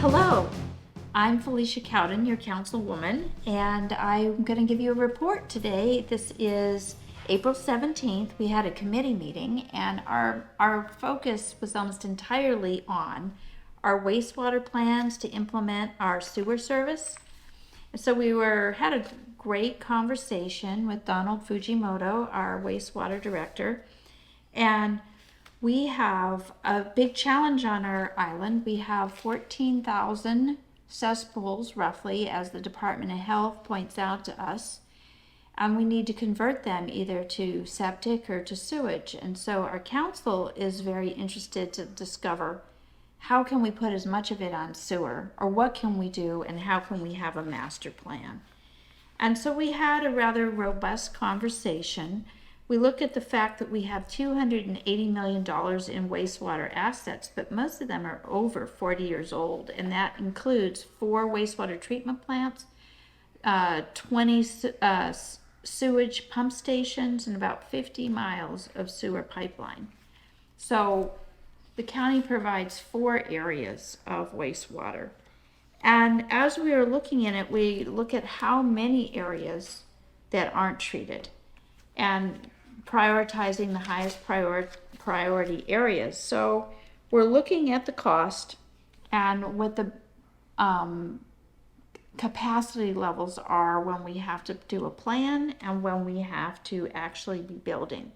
Hello, I'm Felicia Cowden, your councilwoman, and I'm going to give you a report today. This is April 17th. We had a committee meeting, and our focus was almost entirely on our wastewater plans to implement our sewer service. So we had a great conversation with Donald Fujimoto, our wastewater director, and we have a big challenge on our island. We have 14,000 cesspools, roughly, as the Department of Health points out to us, and we need to convert them either to septic or to sewage. And so our council is very interested to discover how can we put as much of it on sewer, or what can we do, and how can we have a master plan. And so we had a rather robust conversation. We looked at the fact that we have $280 million in wastewater assets, but most of them are over 40 years old, and that includes 4 wastewater treatment plants, 20 sewage pump stations, and about 50 miles of sewer pipeline. So the county provides 4 areas of wastewater. And as we are looking at it, we look at how many areas that aren't treated and prioritizing the highest priority areas. So we're looking at the cost and what the capacity levels are when we have to do a plan and when we have to actually be building.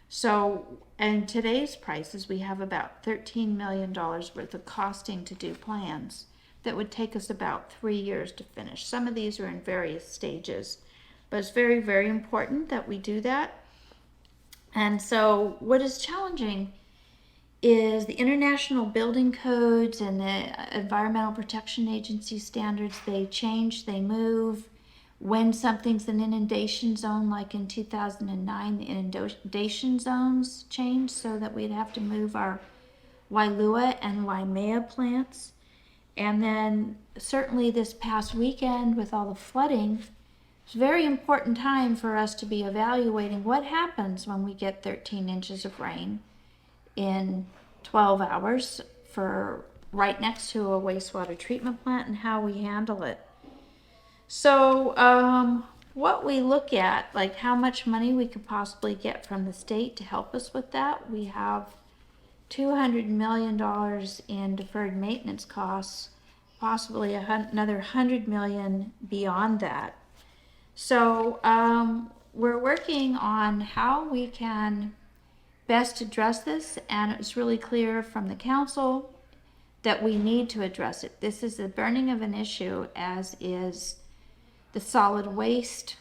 So in today's prices, we have about $13 million worth of costing to do plans that would take us about 3 years to finish. Some of these are in various stages, but it's very, very important that we do that. And so what is challenging is the international building codes and the Environmental Protection Agency standards. They change, they move. When something's an inundation zone, like in 2009, the inundation zones changed so that we'd have to move our Wailua and Waimea plants. And then certainly this past weekend with all the flooding, it's a very important time for us to be evaluating what happens when we get 13 inches of rain in 12 hours for right next to a wastewater treatment plant and how we handle it. So what we look at, like how much money we could possibly get from the state to help us with that, we have $200 million in deferred maintenance costs, possibly another $100 million beyond that. So we're working on how we can best address this, and it's really clear from the council that we need to address it. This is the burning of an issue, as is the solid waste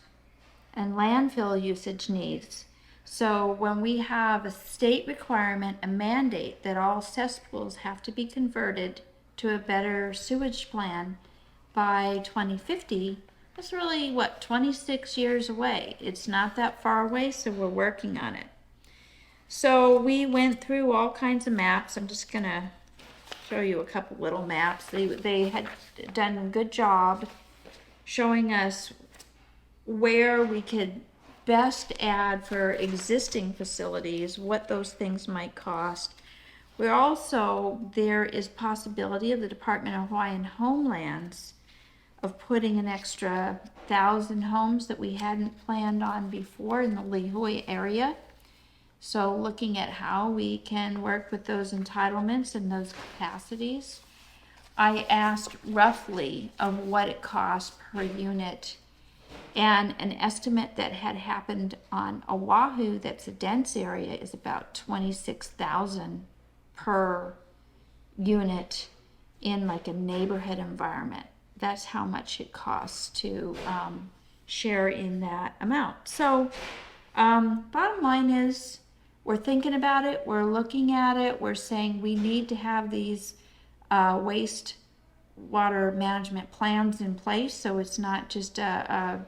and landfill usage needs. So when we have a state requirement, a mandate that all cesspools have to be converted to a better sewage plan by 2050, that's really, 26 years away. It's not that far away, so we're working on it. So we went through all kinds of maps. I'm just gonna show you a couple little maps. They had done a good job showing us where we could best add for existing facilities, what those things might cost. There is possibility of the Department of Hawaiian Homelands of putting an extra 1,000 homes that we hadn't planned on before in the Lihue area. So looking at how we can work with those entitlements and those capacities. I asked roughly of what it costs per unit, and an estimate that had happened on Oahu, that's a dense area, is about $26,000 per unit in like a neighborhood environment. That's how much it costs to share in that amount. So bottom line is, we're thinking about it, we're looking at it, we're saying we need to have these waste water management plans in place, so it's not just a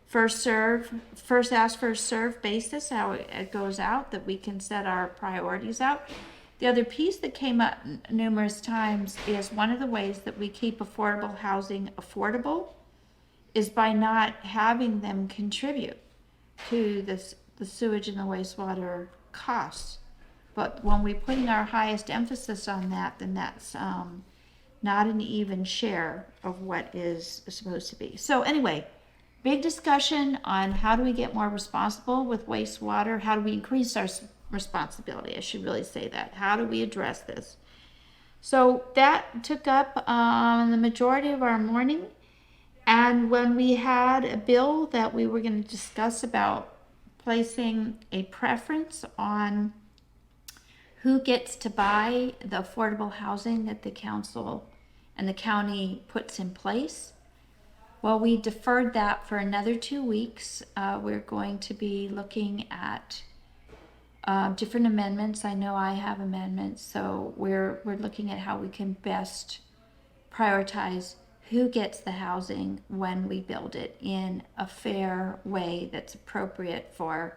first ask, first serve basis, how it goes out, that we can set our priorities out. The other piece that came up numerous times is one of the ways that we keep affordable housing affordable is by not having them contribute to the sewage and the wastewater costs. But when we're putting our highest emphasis on that, then that's not an even share of what is supposed to be. So anyway, big discussion on how do we get more responsible with wastewater? How do we increase our responsibility? I should really say that. How do we address this? So that took up the majority of our morning. And when we had a bill that we were going to discuss about placing a preference on who gets to buy the affordable housing that the council and the county puts in place, well, we deferred that for another 2 weeks. We're going to be looking at different amendments. I know I have amendments, so we're looking at how we can best prioritize who gets the housing when we build it in a fair way that's appropriate for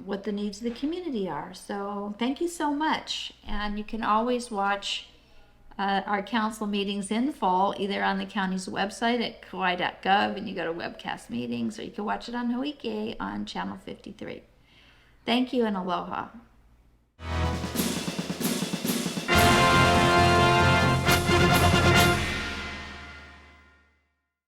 what the needs of the community are. So thank you so much. And you can always watch our council meetings in the fall, either on the county's website at kauaʻi.gov, and you go to webcast meetings, or you can watch it on Hawaii on channel 53. Thank you and aloha.